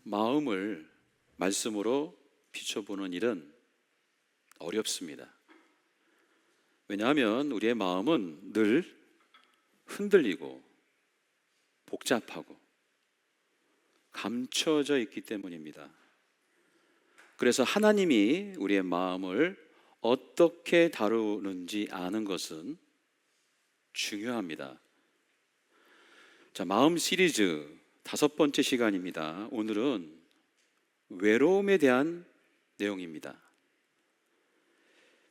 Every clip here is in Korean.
마음을 말씀으로 비춰보는 일은 어렵습니다. 왜냐하면 우리의 마음은 늘 흔들리고 복잡하고 감춰져 있기 때문입니다. 그래서 하나님이 우리의 마음을 어떻게 다루는지 아는 것은 중요합니다. 자, 마음 시리즈 5번째 시간입니다. 오늘은 외로움에 대한 내용입니다.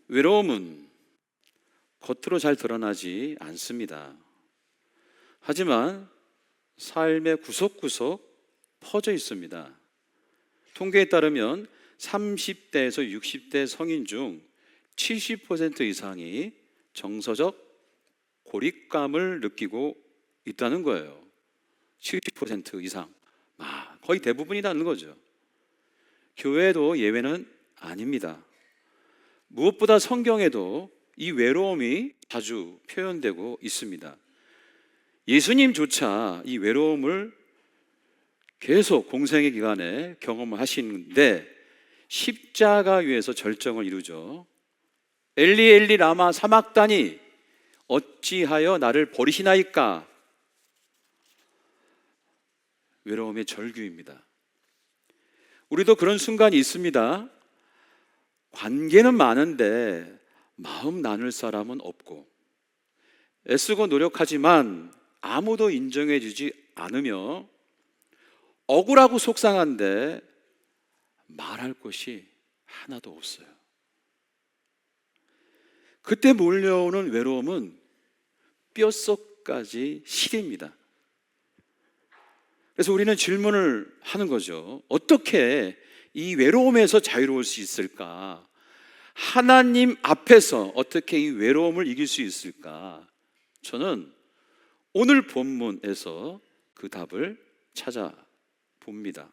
외로움은 겉으로 잘 드러나지 않습니다. 하지만 삶의 구석구석 퍼져 있습니다. 통계에 따르면 30대에서 60대 성인 중 70% 이상이 정서적 고립감을 느끼고 있다는 거예요. 70% 이상, 거의 대부분이라는 거죠. 교회도 예외는 아닙니다. 무엇보다 성경에도 이 외로움이 자주 표현되고 있습니다. 예수님조차 이 외로움을 계속 공생의 기간에 경험을 하시는데 십자가 위에서 절정을 이루죠. 엘리 엘리 라마 사막다니 어찌하여 나를 버리시나이까. 외로움의 절규입니다. 우리도 그런 순간이 있습니다. 관계는 많은데 마음 나눌 사람은 없고 애쓰고 노력하지만 아무도 인정해 주지 않으며 억울하고 속상한데 말할 것이 하나도 없어요. 그때 몰려오는 외로움은 뼛속까지 시립니다. 그래서 우리는 질문을 하는 거죠. 어떻게 이 외로움에서 자유로울 수 있을까? 하나님 앞에서 어떻게 이 외로움을 이길 수 있을까? 저는 오늘 본문에서 그 답을 찾아봅니다.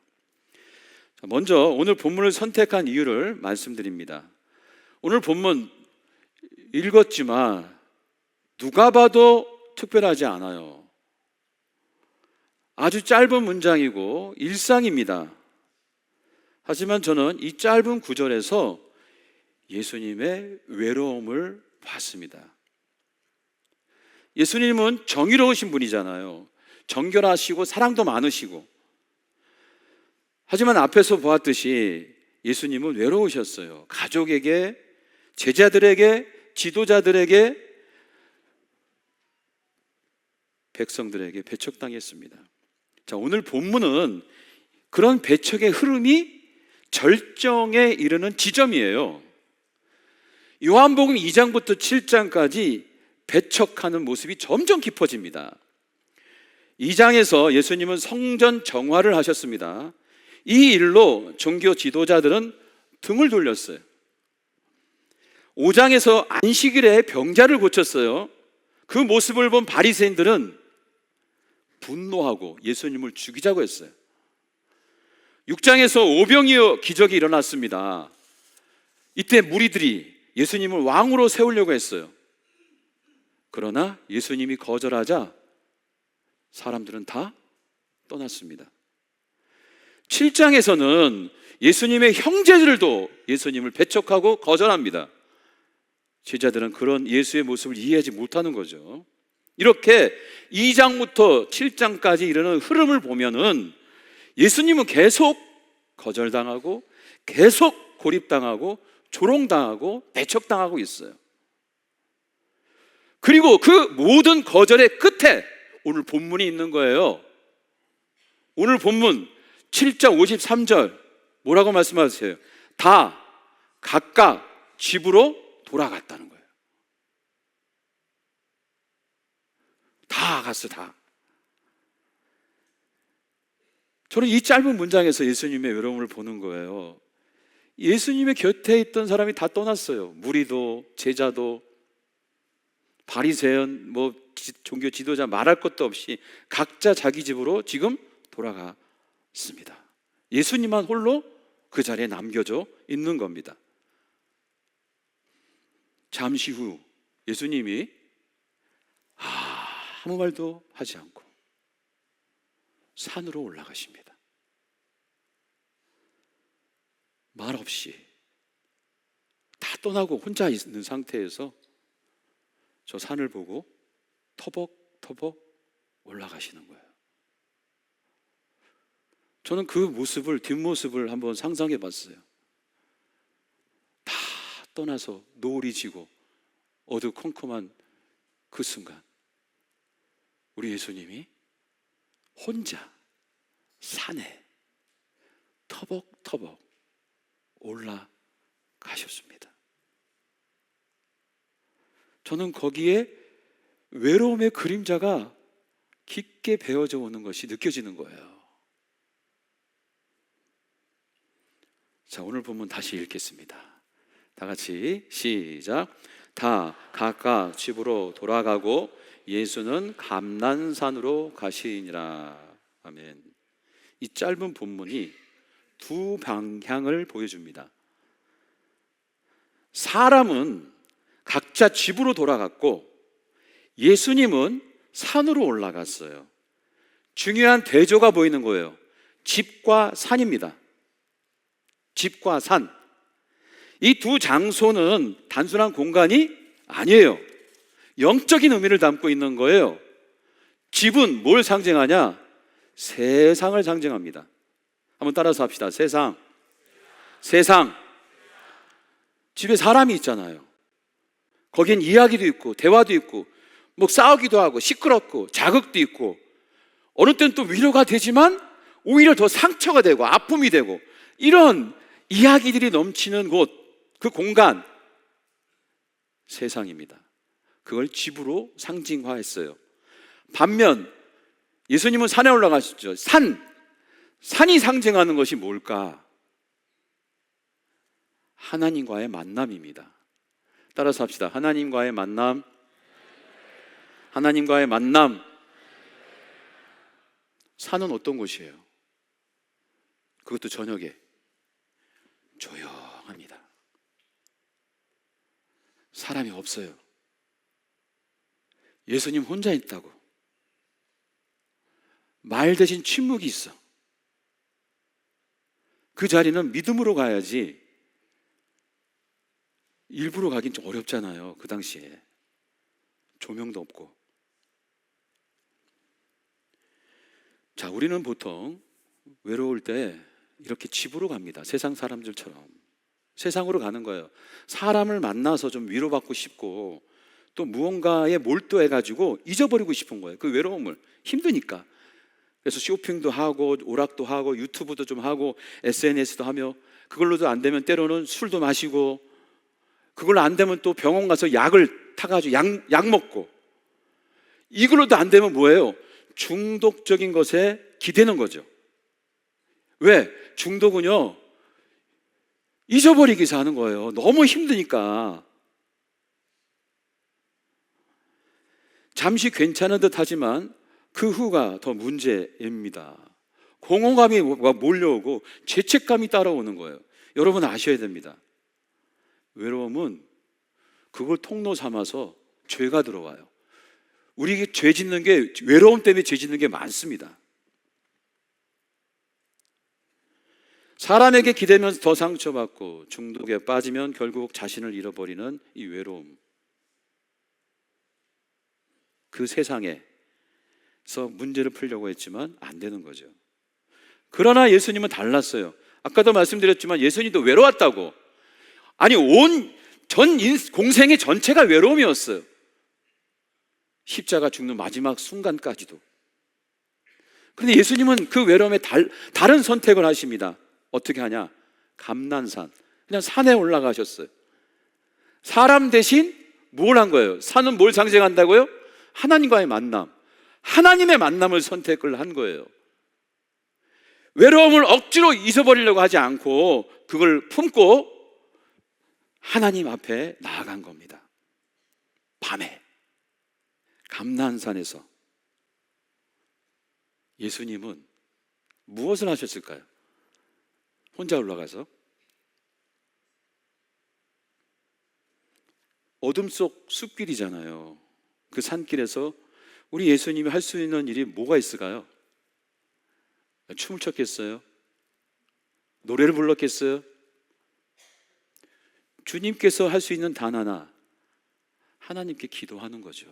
먼저 오늘 본문을 선택한 이유를 말씀드립니다. 오늘 본문 읽었지만 누가 봐도 특별하지 않아요. 아주 짧은 문장이고 일상입니다. 하지만 저는 이 짧은 구절에서 예수님의 외로움을 봤습니다. 예수님은 정의로우신 분이잖아요. 정결하시고 사랑도 많으시고. 하지만 앞에서 보았듯이 예수님은 외로우셨어요. 가족에게, 제자들에게, 지도자들에게, 백성들에게 배척당했습니다. 자, 오늘 본문은 그런 배척의 흐름이 절정에 이르는 지점이에요. 요한복음 2장부터 7장까지 배척하는 모습이 점점 깊어집니다. 2장에서 예수님은 성전 정화를 하셨습니다. 이 일로 종교 지도자들은 등을 돌렸어요. 5장에서 안식일에 병자를 고쳤어요. 그 모습을 본 바리새인들은 분노하고 예수님을 죽이자고 했어요. 6장에서 오병이어 기적이 일어났습니다. 이때 무리들이 예수님을 왕으로 세우려고 했어요. 그러나 예수님이 거절하자 사람들은 다 떠났습니다. 7장에서는 예수님의 형제들도 예수님을 배척하고 거절합니다. 제자들은 그런 예수의 모습을 이해하지 못하는 거죠. 이렇게 2장부터 7장까지 이르는 흐름을 보면은 예수님은 계속 거절당하고 계속 고립당하고 조롱당하고 배척당하고 있어요. 그리고 그 모든 거절의 끝에 오늘 본문이 있는 거예요. 오늘 본문 7장 53절 뭐라고 말씀하세요? 다 각각 집으로 돌아갔다는 거예요. 다 갔어, 다. 저는 이 짧은 문장에서 예수님의 외로움을 보는 거예요. 예수님의 곁에 있던 사람이 다 떠났어요. 무리도, 제자도, 바리새인, 종교 지도자 말할 것도 없이 각자 자기 집으로 지금 돌아갔습니다. 예수님만 홀로 그 자리에 남겨져 있는 겁니다. 잠시 후 예수님이 아무 말도 하지 않고 산으로 올라가십니다. 말 없이 다 떠나고 혼자 있는 상태에서 저 산을 보고 터벅터벅 올라가시는 거예요. 저는 그 모습을, 뒷모습을 한번 상상해 봤어요. 다 떠나서 노을이 지고 어두컴컴한 그 순간 우리 예수님이 혼자 산에 터벅터벅 올라가셨습니다. 저는 거기에 외로움의 그림자가 깊게 배어져 오는 것이 느껴지는 거예요. 자, 오늘 본문 다시 읽겠습니다. 다 같이 시작. 다 각각 집으로 돌아가고 예수는 감난산으로 가시니라. 아멘. 이 짧은 본문이 두 방향을 보여줍니다. 사람은 각자 집으로 돌아갔고 예수님은 산으로 올라갔어요. 중요한 대조가 보이는 거예요. 집과 산입니다. 집과 산. 이 두 장소는 단순한 공간이 아니에요. 영적인 의미를 담고 있는 거예요. 집은 뭘 상징하냐? 세상을 상징합니다. 한번 따라서 합시다. 세상. 세상. 집에 사람이 있잖아요. 거긴 이야기도 있고 대화도 있고 뭐 싸우기도 하고 시끄럽고 자극도 있고 어느 때는 또 위로가 되지만 오히려 더 상처가 되고 아픔이 되고 이런 이야기들이 넘치는 곳, 그 공간, 세상입니다. 그걸 집으로 상징화했어요. 반면 예수님은 산에 올라가셨죠. 산이 상징하는 것이 뭘까? 하나님과의 만남입니다. 따라서 합시다. 하나님과의 만남. 하나님과의 만남. 산은 어떤 곳이에요? 그것도 저녁에 조용합니다. 사람이 없어요. 예수님 혼자 있다고. 말 대신 침묵이 있어. 그 자리는 믿음으로 가야지 일부러 가긴 좀 어렵잖아요. 그 당시에 조명도 없고. 자, 우리는 보통 외로울 때 이렇게 집으로 갑니다. 세상 사람들처럼 세상으로 가는 거예요. 사람을 만나서 좀 위로받고 싶고 또 무언가에 몰두해가지고 잊어버리고 싶은 거예요. 그 외로움을. 힘드니까. 그래서 쇼핑도 하고 오락도 하고 유튜브도 좀 하고 SNS도 하며 그걸로도 안 되면 때로는 술도 마시고 그걸로 안 되면 또 병원 가서 약을 타가지고 약 먹고 이걸로도 안 되면 뭐예요? 중독적인 것에 기대는 거죠. 왜? 중독은요 잊어버리기 위해서 하는 거예요. 너무 힘드니까. 잠시 괜찮은 듯 하지만 그 후가 더 문제입니다. 공허감이 몰려오고 죄책감이 따라오는 거예요. 여러분 아셔야 됩니다. 외로움은 그걸 통로 삼아서 죄가 들어와요. 우리 죄 짓는 게 외로움 때문에 죄 짓는 게 많습니다. 사람에게 기대면서 더 상처받고 중독에 빠지면 결국 자신을 잃어버리는 이 외로움. 그 세상에서 문제를 풀려고 했지만 안 되는 거죠. 그러나 예수님은 달랐어요. 아까도 말씀드렸지만 예수님도 외로웠다고. 아니 전 공생의 전체가 외로움이었어요. 십자가 죽는 마지막 순간까지도. 그런데 예수님은 그 외로움에 다른 선택을 하십니다. 어떻게 하냐? 감난산. 그냥 산에 올라가셨어요. 사람 대신 뭘 한 거예요? 산은 뭘 상징한다고요? 하나님과의 만남. 하나님의 만남을 선택을 한 거예요. 외로움을 억지로 잊어버리려고 하지 않고 그걸 품고 하나님 앞에 나아간 겁니다. 밤에 감난산에서 예수님은 무엇을 하셨을까요? 혼자 올라가서 어둠 속 숲길이잖아요. 그 산길에서 우리 예수님이 할 수 있는 일이 뭐가 있을까요? 춤을 췄겠어요? 노래를 불렀겠어요? 주님께서 할 수 있는 단 하나, 하나님께 기도하는 거죠.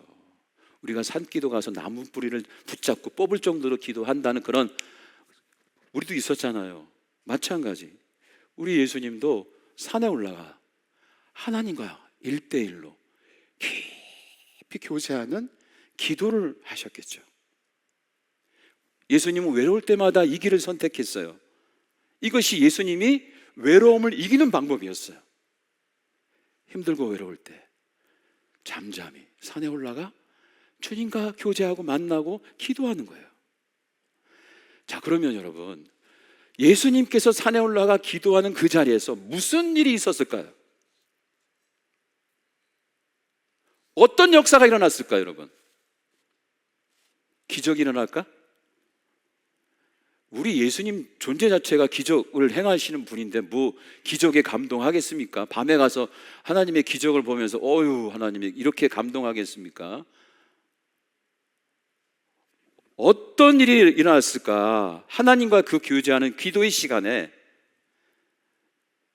우리가 산기도 가서 나무 뿌리를 붙잡고 뽑을 정도로 기도한다는 그런, 우리도 있었잖아요. 마찬가지 우리 예수님도 산에 올라가 하나님과 1대1로 깊이 교제하는 기도를 하셨겠죠. 예수님은 외로울 때마다 이 길을 선택했어요. 이것이 예수님이 외로움을 이기는 방법이었어요. 힘들고 외로울 때 잠잠히 산에 올라가 주님과 교제하고 만나고 기도하는 거예요. 자, 그러면 여러분, 예수님께서 산에 올라가 기도하는 그 자리에서 무슨 일이 있었을까요? 어떤 역사가 일어났을까요, 여러분? 기적이 일어날까? 우리 예수님 존재 자체가 기적을 행하시는 분인데 뭐 기적에 감동하겠습니까? 밤에 가서 하나님의 기적을 보면서 어휴 하나님이 이렇게 감동하겠습니까? 어떤 일이 일어났을까? 하나님과 그 교제하는 기도의 시간에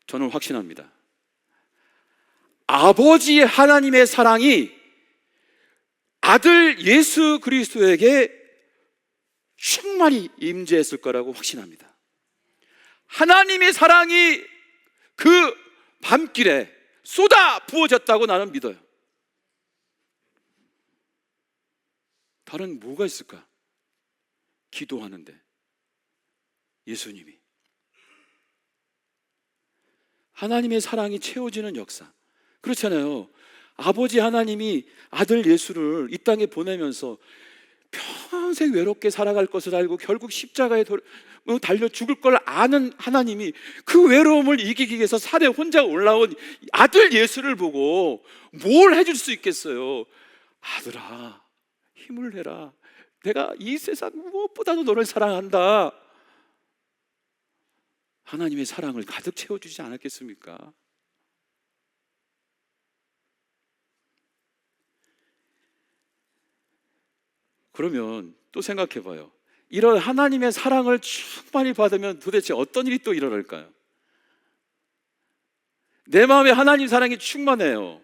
저는 확신합니다. 아버지 하나님의 사랑이 아들 예수 그리스도에게 충만히 임재했을 거라고 확신합니다. 하나님의 사랑이 그 밤길에 쏟아 부어졌다고 나는 믿어요. 다른 뭐가 있을까? 기도하는데 예수님이 하나님의 사랑이 채워지는 역사. 그렇잖아요. 아버지 하나님이 아들 예수를 이 땅에 보내면서 평생 외롭게 살아갈 것을 알고 결국 십자가에 달려 죽을 걸 아는 하나님이 그 외로움을 이기기 위해서 산에 혼자 올라온 아들 예수를 보고 뭘 해줄 수 있겠어요? 아들아, 힘을 내라. 내가 이 세상 무엇보다도 너를 사랑한다. 하나님의 사랑을 가득 채워주지 않았겠습니까? 그러면 또 생각해 봐요. 이런 하나님의 사랑을 충만히 받으면 도대체 어떤 일이 또 일어날까요? 내 마음에 하나님 사랑이 충만해요.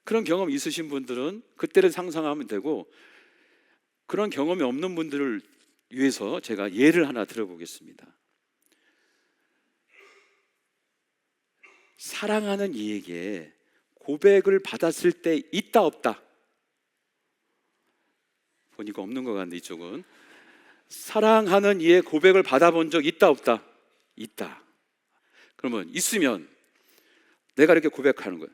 그런 경험 있으신 분들은 그때를 상상하면 되고, 그런 경험이 없는 분들을 위해서 제가 예를 하나 들어보겠습니다. 사랑하는 이에게 고백을 받았을 때 있다 없다? 보니까 없는 것 같은데 이쪽은. 사랑하는 이의 고백을 받아본 적 있다 없다? 있다. 그러면 있으면 내가 이렇게 고백하는 거예요.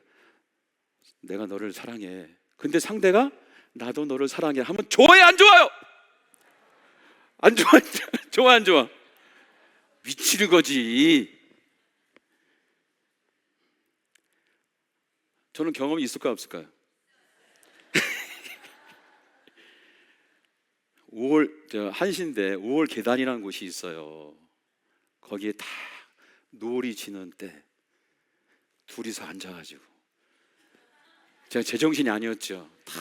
내가 너를 사랑해. 근데 상대가 나도 너를 사랑해 하면 좋아요 안 좋아요? 안 좋아. 좋아 안 좋아? 미치는 거지. 저는 경험이 있을까요 없을까요? 5월 한신대 5월 계단이라는 곳이 있어요. 거기에 다 노을이 지는 때 둘이서 앉아가지고, 제가 제정신이 아니었죠. 다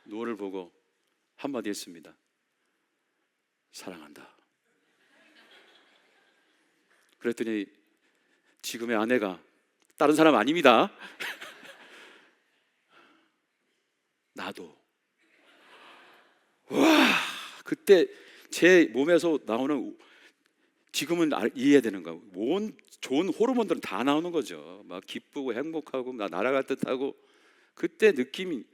노을을 보고 한마디 했습니다. 사랑한다. 그랬더니 지금의 아내가, 다른 사람 아닙니다. 나도. 와, 그때 제 몸에서 나오는, 지금은 이해되는 거야. 온 좋은 호르몬들은 다 나오는 거죠. 막 기쁘고 행복하고 나 날아갈 듯하고. 그때 느낌이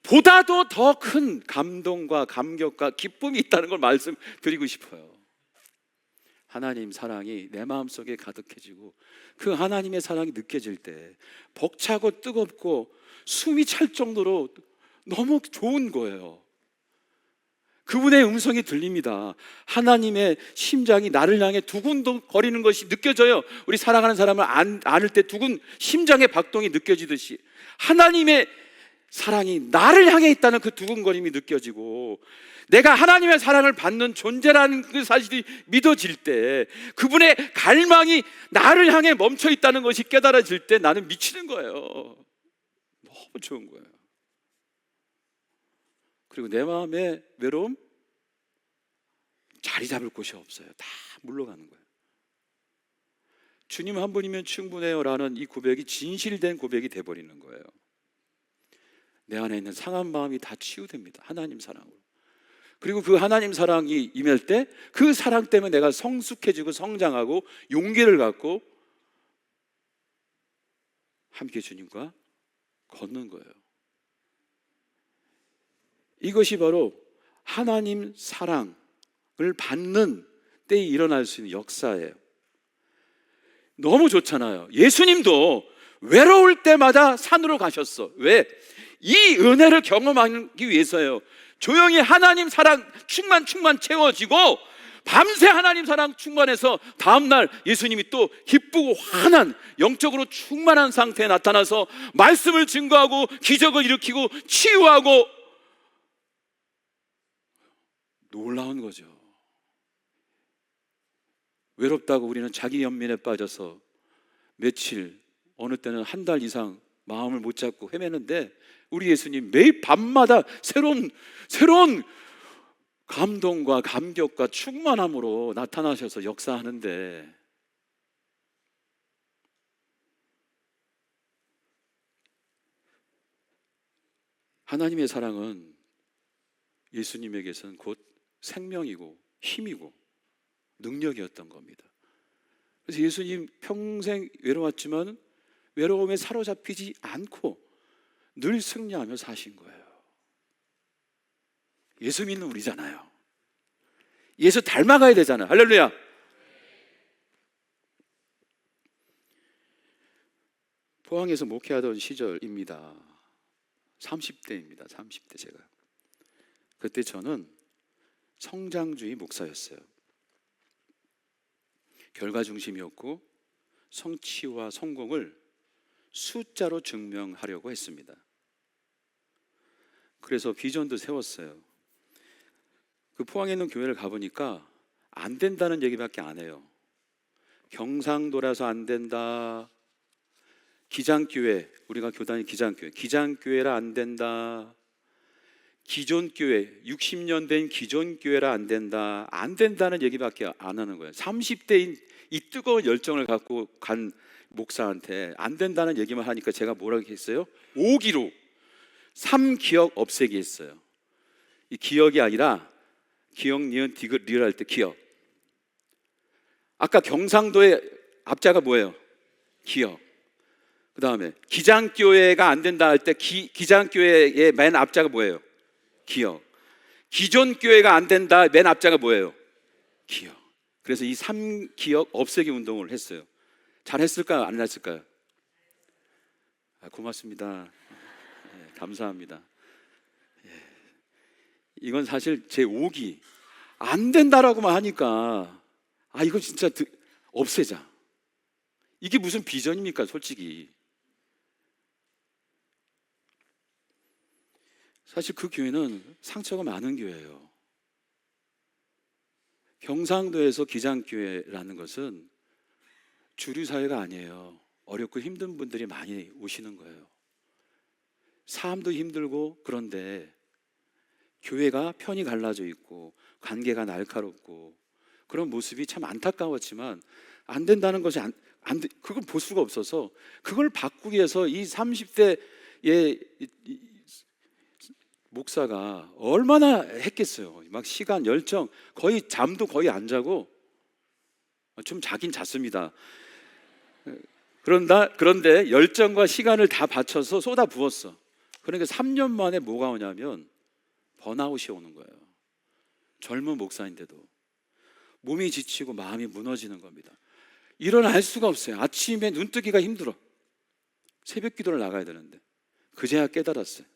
보다도 더 큰 감동과 감격과 기쁨이 있다는 걸 말씀드리고 싶어요. 하나님 사랑이 내 마음속에 가득해지고 그 하나님의 사랑이 느껴질 때 벅차고 뜨겁고 숨이 찰 정도로 너무 좋은 거예요. 그분의 음성이 들립니다. 하나님의 심장이 나를 향해 두근두근 거리는 것이 느껴져요. 우리 사랑하는 사람을 안을 때 두근 심장의 박동이 느껴지듯이 하나님의 사랑이 나를 향해 있다는 그 두근거림이 느껴지고, 내가 하나님의 사랑을 받는 존재라는 그 사실이 믿어질 때, 그분의 갈망이 나를 향해 멈춰 있다는 것이 깨달아질 때 나는 미치는 거예요. 너무 좋은 거예요. 그리고 내 마음의 외로움, 자리 잡을 곳이 없어요. 다 물러가는 거예요. 주님 한 분이면 충분해요 라는 이 고백이 진실된 고백이 돼버리는 거예요. 내 안에 있는 상한 마음이 다 치유됩니다. 하나님 사랑으로. 그리고 그 하나님 사랑이 임할 때 그 사랑 때문에 내가 성숙해지고 성장하고 용기를 갖고 함께 주님과 걷는 거예요. 이것이 바로 하나님 사랑을 받는 때에 일어날 수 있는 역사예요. 너무 좋잖아요. 예수님도 외로울 때마다 산으로 가셨어. 왜? 이 은혜를 경험하기 위해서예요. 조용히 하나님 사랑 충만 채워지고 밤새 하나님 사랑 충만해서 다음날 예수님이 또 기쁘고 환한 영적으로 충만한 상태에 나타나서 말씀을 증거하고 기적을 일으키고 치유하고 놀라운 거죠. 외롭다고 우리는 자기 연민에 빠져서 며칠, 어느 때는 한 달 이상 마음을 못 잡고 헤매는데 우리 예수님 매일 밤마다 새로운 감동과 감격과 충만함으로 나타나셔서 역사하는데, 하나님의 사랑은 예수님에게서는 곧 생명이고 힘이고 능력이었던 겁니다. 그래서 예수님 평생 외로웠지만 외로움에 사로잡히지 않고 늘 승리하며 사신 거예요. 예수 믿는 우리잖아요. 예수 닮아가야 되잖아요. 할렐루야. 포항에서 목회하던 시절입니다. 30대입니다. 30대 제가. 그때 저는 성장주의 목사였어요. 결과 중심이었고 성취와 성공을 숫자로 증명하려고 했습니다. 그래서 비전도 세웠어요. 그 포항에 있는 교회를 가보니까 안 된다는 얘기밖에 안 해요. 경상도라서 안 된다. 기장교회, 우리가 교단이 기장교회라 안 된다. 기존교회, 60년 된 기존교회라 안 된다. 안 된다는 얘기밖에 안 하는 거예요. 30대인 이 뜨거운 열정을 갖고 간 목사한테 안 된다는 얘기만 하니까 제가 뭐라고 했어요? 5기로 3기억 없애기 했어요. 이 기억이 아니라 기억, 니은, 디귿, 리을 할 때 기억. 아까 경상도의 앞자가 뭐예요? 기억. 그 다음에 기장교회가 안 된다 할 때 기장교회의 맨 앞자가 뭐예요? 기억. 기존교회가 안 된다 맨 앞자가 뭐예요? 기억. 그래서 이 3기억 없애기 운동을 했어요. 잘 했을까요? 안 했을까요? 고맙습니다. 네, 감사합니다. 이건 사실 제 5기. 안 된다라고만 하니까 이거 진짜 없애자. 이게 무슨 비전입니까, 솔직히. 사실 그 교회는 상처가 많은 교회예요. 경상도에서 기장교회라는 것은 주류 사회가 아니에요. 어렵고 힘든 분들이 많이 오시는 거예요. 삶도 힘들고, 그런데 교회가 편이 갈라져 있고 관계가 날카롭고 그런 모습이 참 안타까웠지만 안 된다는 것이 그걸 볼 수가 없어서 그걸 바꾸기 위해서 이 30대의 목사가 얼마나 했겠어요. 막 시간, 열정, 거의 잠도 거의 안 자고, 좀 자긴 잤습니다. 그런데 열정과 시간을 다 바쳐서 쏟아 부었어. 그러니까 3년 만에 뭐가 오냐면 번아웃이 오는 거예요. 젊은 목사인데도 몸이 지치고 마음이 무너지는 겁니다. 일어날 수가 없어요. 아침에 눈 뜨기가 힘들어. 새벽 기도를 나가야 되는데 그제야 깨달았어요.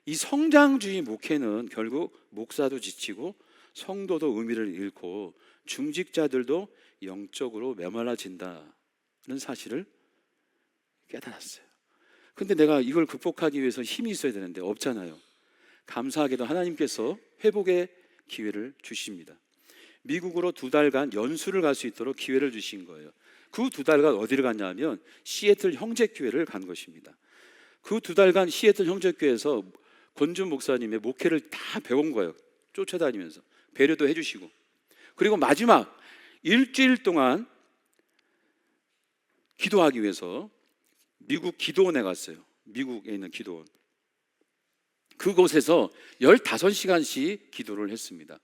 이 성장주의 목회는 결국 목사도 지치고 성도도 의미를 잃고 중직자들도 영적으로 메말라진다는 사실을 깨달았어요. 근데 내가 이걸 극복하기 위해서 힘이 있어야 되는데 없잖아요. 감사하게도 하나님께서 회복의 기회를 주십니다. 미국으로 2달간 연수를 갈 수 있도록 기회를 주신 거예요. 그 2달간 어디를 갔냐면 시애틀 형제교회를 간 것입니다. 그 2달간 시애틀 형제교회에서 권준 목사님의 목회를 다 배운 거예요. 쫓아다니면서 배려도 해주시고, 그리고 마지막 일주일 동안 기도하기 위해서 미국 기도원에 갔어요. 미국에 있는 기도원. 그곳에서 15시간씩 기도를 했습니다.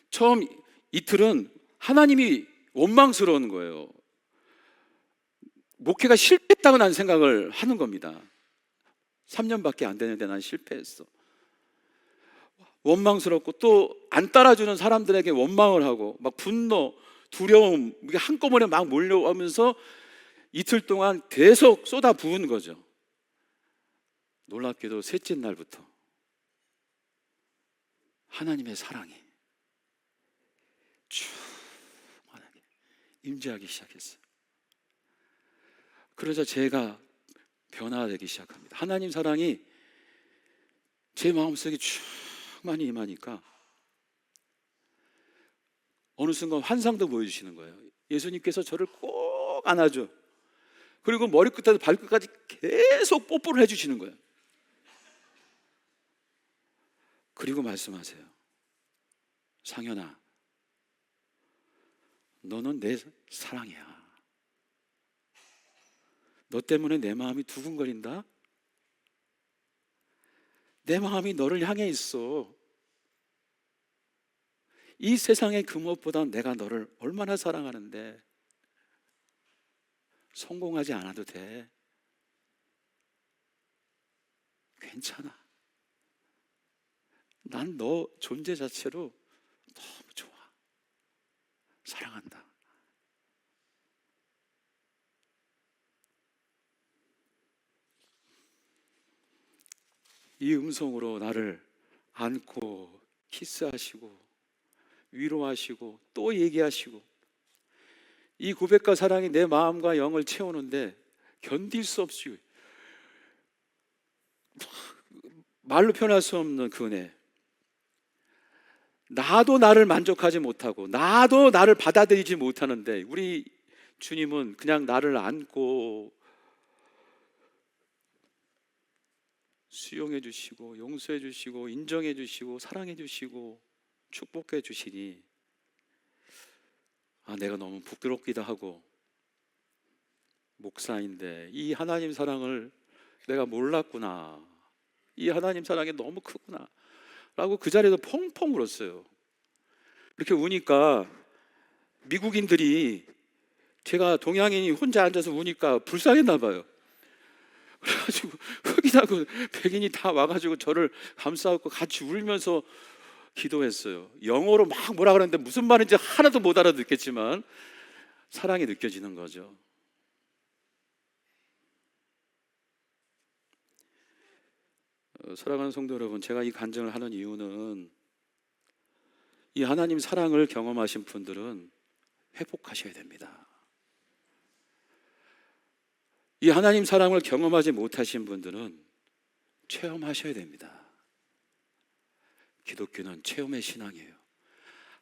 처음 이틀은 하나님이 원망스러운 거예요. 목회가 실패했다고 난 생각을 하는 겁니다. 3년밖에 안 되는데 난 실패했어. 원망스럽고 또 안 따라주는 사람들에게 원망을 하고 막 분노, 두려움 이게 한꺼번에 막 몰려오면서 이틀 동안 계속 쏟아 부은 거죠. 놀랍게도 셋째 날부터 하나님의 사랑이 충만하게 임재하기 시작했어요. 그러자 제가 변화되기 시작합니다. 하나님 사랑이 제 마음속에 충만히 임하니까 어느 순간 환상도 보여주시는 거예요. 예수님께서 저를 꼭 안아줘. 그리고 머리끝에서 발끝까지 계속 뽀뽀를 해주시는 거예요. 그리고 말씀하세요. 상현아, 너는 내 사랑이야. 너 때문에 내 마음이 두근거린다? 내 마음이 너를 향해 있어. 이 세상의 그 무엇보다 내가 너를 얼마나 사랑하는데 성공하지 않아도 돼. 괜찮아. 난 너 존재 자체로 너무 좋아. 사랑한다. 이 음성으로 나를 안고 키스하시고 위로하시고 또 얘기하시고 이 고백과 사랑이 내 마음과 영을 채우는데 견딜 수 없이 말로 표현할 수 없는 그 은혜. 나도 나를 만족하지 못하고 나도 나를 받아들이지 못하는데 우리 주님은 그냥 나를 안고 수용해 주시고 용서해 주시고 인정해 주시고 사랑해 주시고 축복해 주시니 내가 너무 부끄럽기도 하고 목사인데 이 하나님 사랑을 내가 몰랐구나. 이 하나님 사랑이 너무 크구나 라고 그 자리에서 펑펑 울었어요. 이렇게 우니까 미국인들이 제가 동양인이 혼자 앉아서 우니까 불쌍했나 봐요. 그래가지고 흑인하고 백인이 다 와가지고 저를 감싸고 같이 울면서 기도했어요. 영어로 막 뭐라 그러는데 무슨 말인지 하나도 못 알아듣겠지만 사랑이 느껴지는 거죠. 사랑하는 성도 여러분, 제가 이 간증을 하는 이유는 이 하나님 사랑을 경험하신 분들은 회복하셔야 됩니다. 이 하나님 사랑을 경험하지 못하신 분들은 체험하셔야 됩니다. 기독교는 체험의 신앙이에요.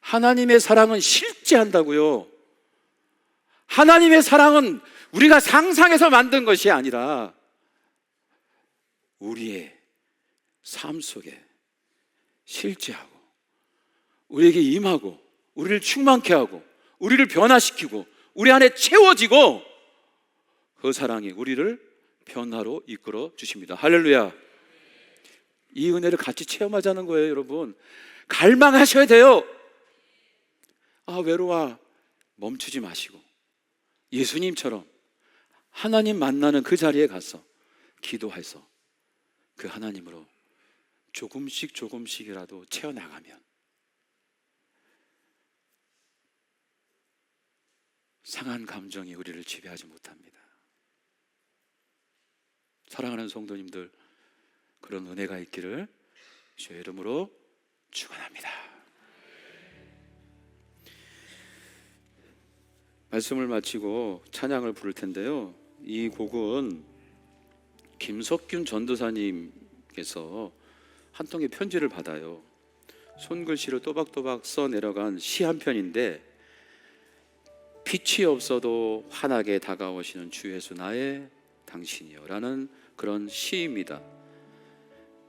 하나님의 사랑은 실제한다고요. 하나님의 사랑은 우리가 상상해서 만든 것이 아니라 우리의 삶 속에 실제하고 우리에게 임하고 우리를 충만케 하고 우리를 변화시키고 우리 안에 채워지고 그 사랑이 우리를 변화로 이끌어 주십니다. 할렐루야. 이 은혜를 같이 체험하자는 거예요. 여러분 갈망하셔야 돼요. 외로워 멈추지 마시고 예수님처럼 하나님 만나는 그 자리에 가서 기도해서 그 하나님으로 조금씩이라도 채워나가면 상한 감정이 우리를 지배하지 못합니다. 사랑하는 성도님들, 그런 은혜가 있기를 주의 이름으로 축원합니다. 말씀을 마치고 찬양을 부를 텐데요. 이 곡은 김석균 전도사님께서 한 통의 편지를 받아요. 손글씨로 또박또박 써내려간 시 한 편인데, 빛이 없어도 환하게 다가오시는 주 예수 나의 당신이여 라는 그런 시입니다.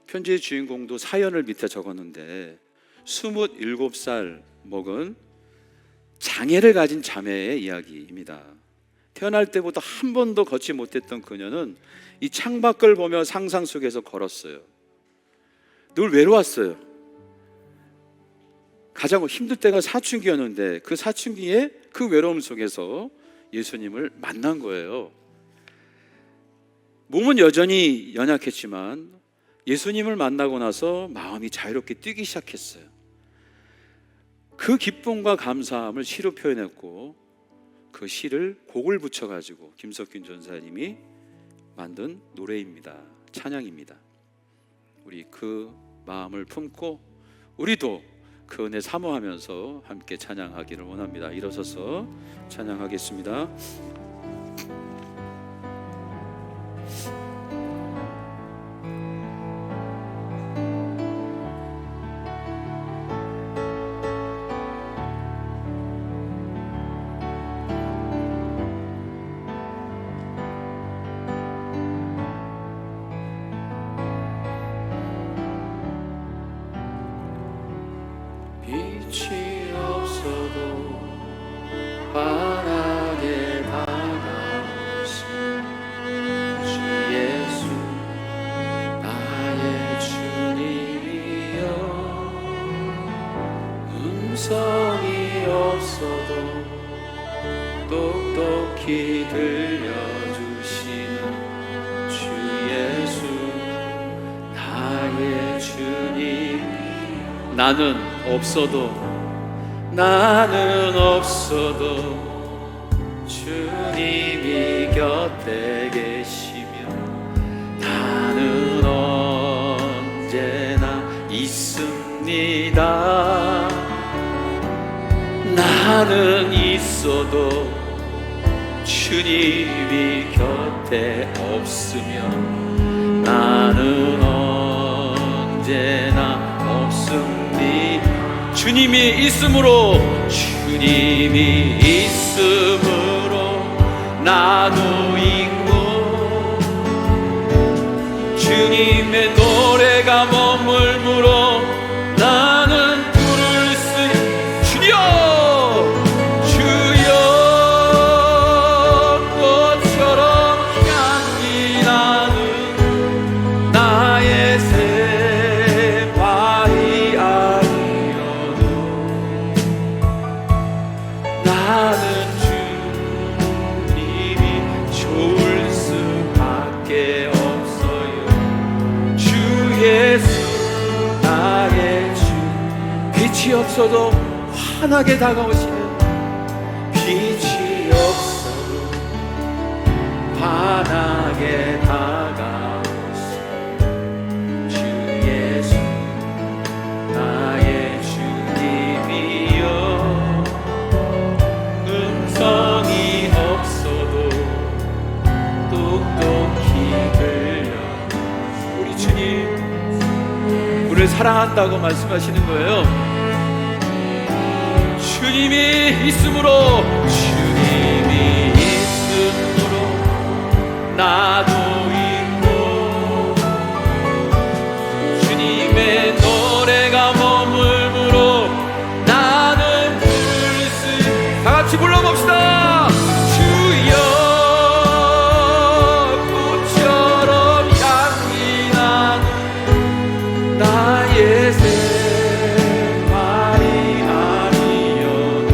편지의 주인공도 사연을 밑에 적었는데 27살 먹은 장애를 가진 자매의 이야기입니다. 태어날 때부터 한 번도 걷지 못했던 그녀는 이 창밖을 보며 상상 속에서 걸었어요. 늘 외로웠어요. 가장 힘들 때가 사춘기였는데 그 사춘기에 그 외로움 속에서 예수님을 만난 거예요. 몸은 여전히 연약했지만 예수님을 만나고 나서 마음이 자유롭게 뛰기 시작했어요. 그 기쁨과 감사함을 시로 표현했고 그 시를 곡을 붙여가지고 김석균 전사님이 만든 노래입니다. 찬양입니다. 우리 그 마음을 품고 우리도 그 은혜 사모하면서 함께 찬양하기를 원합니다. 일어서서 찬양하겠습니다. 빛이 없어도 환하게 다가오신 주 예수 나의 주님이여 음성이 없어도 똑똑히 들려주시는 주 예수 나의 주님 나는 없어도 주님이 곁에 계시며 나는 언제나 있습니다. 나는 있어도 주님이 곁에 없으면 나는 언제나 없습니다. 주님이 있으므로 나도 있고 주님의 노래가 머물므로 나는 부를 수 주여 꽃처럼 향기 나는 나의 새바위 아니어도 나는 주님이 좋을 수밖에 없어요. 주 예수 나의 주 빛이 없어도 환하게 다가오시는 빛이 없어도 환하게 다가오시는 주 예수 나의 주님이여 음성이 없어도 똑똑히 들려 우리 주님 우리를 사랑한다고 말씀하시는 거예요. 주님이 있으므로 나도 있고 주님의 노래가 머물므로 나는 부를 수 다같이 불러봅시다. 주여 꽃처럼 향기 나는 나의 새마리 아니어도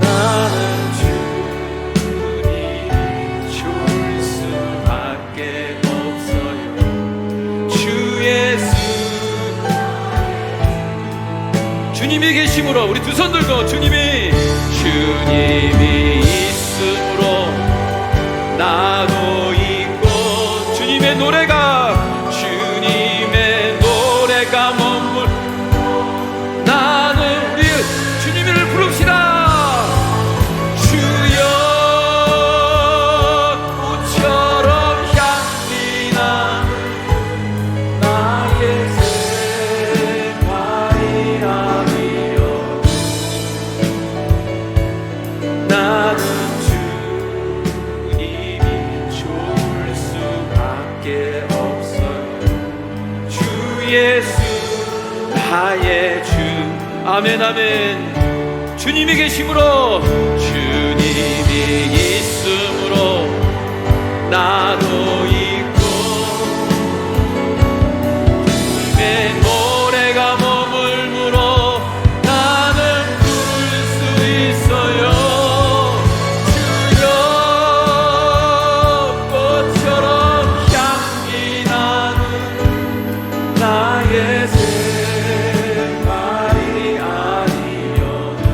나는 주님 좋을 수밖에 없어요. 주 예수 주님이 계심으로 우리 두 손 들고 주님이 있음으로 나도 있고 주님의 노래가 머물 나는 우리 주님을 부릅시다. 주여 꽃처럼 향기 나는 나의 새마리 아니여 나는 주님이 좋을 수밖에 없어요. 주 예수 나의 주 아멘 아멘 주님이 계심으로, 주님이 있음으로 나도 있고, 주님의 노래가 머물므로 나는 부를 수 있어요. 주여, 꽃처럼 향기 나는 나의 생활이 아니려도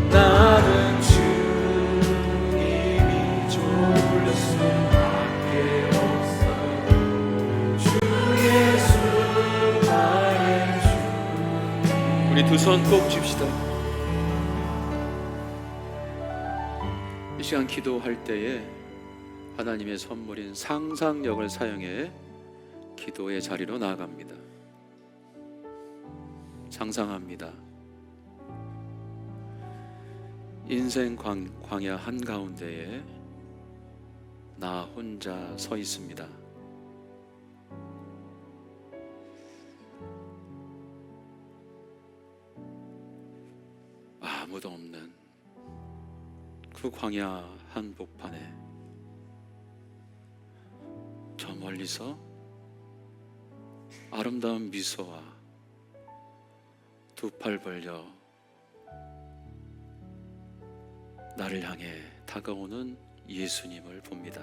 나는 주님이 좋을 수밖에 없어요. 주 예수 나의 주. 우리 두 손 꼭 줍시다. 이 시간 기도할 때에 하나님의 선물인 상상력을 사용해 기도의 자리로 나아갑니다. 상상합니다. 인생 광야 한가운데에 나 혼자 서 있습니다. 아무도 없는 그 광야 한복판에 저 멀리서 아름다운 미소와 두 팔 벌려 나를 향해 다가오는 예수님을 봅니다.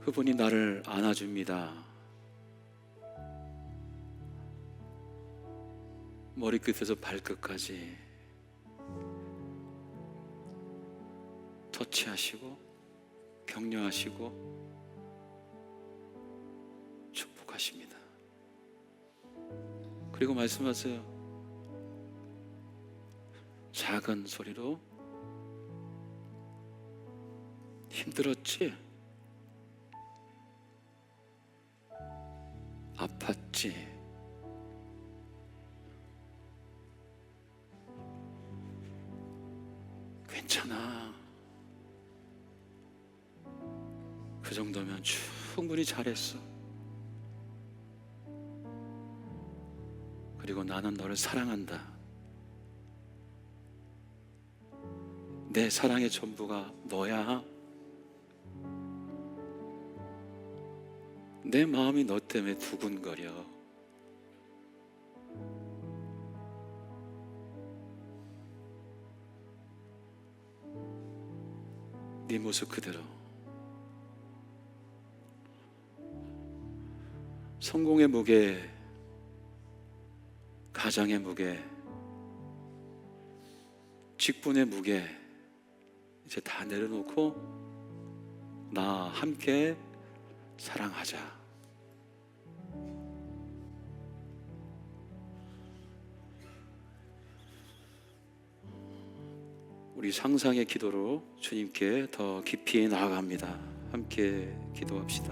그분이 나를 안아줍니다. 머리끝에서 발끝까지 터치하시고 격려하시고 축복하십니다. 그리고 말씀하세요. 작은 소리로, 힘들었지? 아팠지? 괜찮아. 그 정도면 충분히 잘했어. 그리고 나는 너를 사랑한다. 내 사랑의 전부가 너야. 내 마음이 너 때문에 두근거려. 네 모습 그대로. 성공의 무게, 가장의 무게, 직분의 무게 이제 다 내려놓고 나 함께 사랑하자. 우리 상상의 기도로 주님께 더 깊이 나아갑니다. 함께 기도합시다.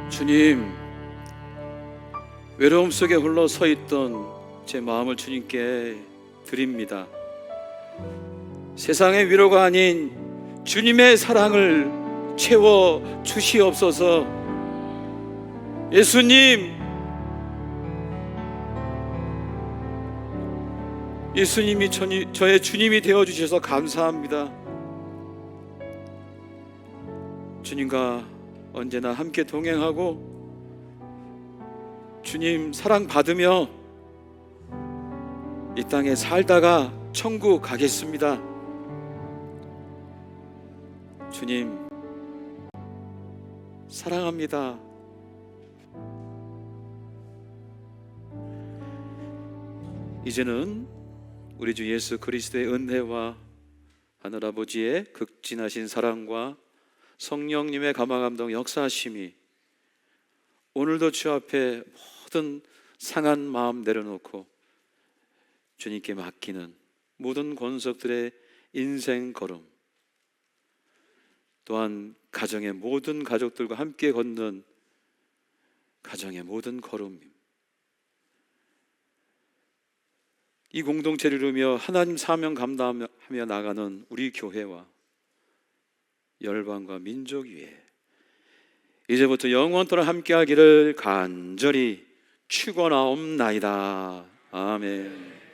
주님, 외로움 속에 홀로 서 있던 제 마음을 주님께 드립니다. 세상의 위로가 아닌 주님의 사랑을 채워 주시옵소서. 예수님, 예수님이 저의 주님이 되어주셔서 감사합니다. 주님과 언제나 함께 동행하고 주님 사랑 받으며 이 땅에 살다가 천국 가겠습니다. 주님 사랑합니다. 이제는 우리 주 예수 그리스도의 은혜와 하늘아버지의 극진하신 사랑과 성령님의 감화감동 역사하심이 오늘도 주 앞에 모든 상한 마음 내려놓고 주님께 맡기는 모든 권속들의 인생 걸음, 또한 가정의 모든 가족들과 함께 걷는 가정의 모든 걸음, 이 공동체를 이루며 하나님 사명 감당하며 나가는 우리 교회와 열방과 민족 위에 이제부터 영원토록 함께하기를 간절히 축원하옵나이다. 아멘.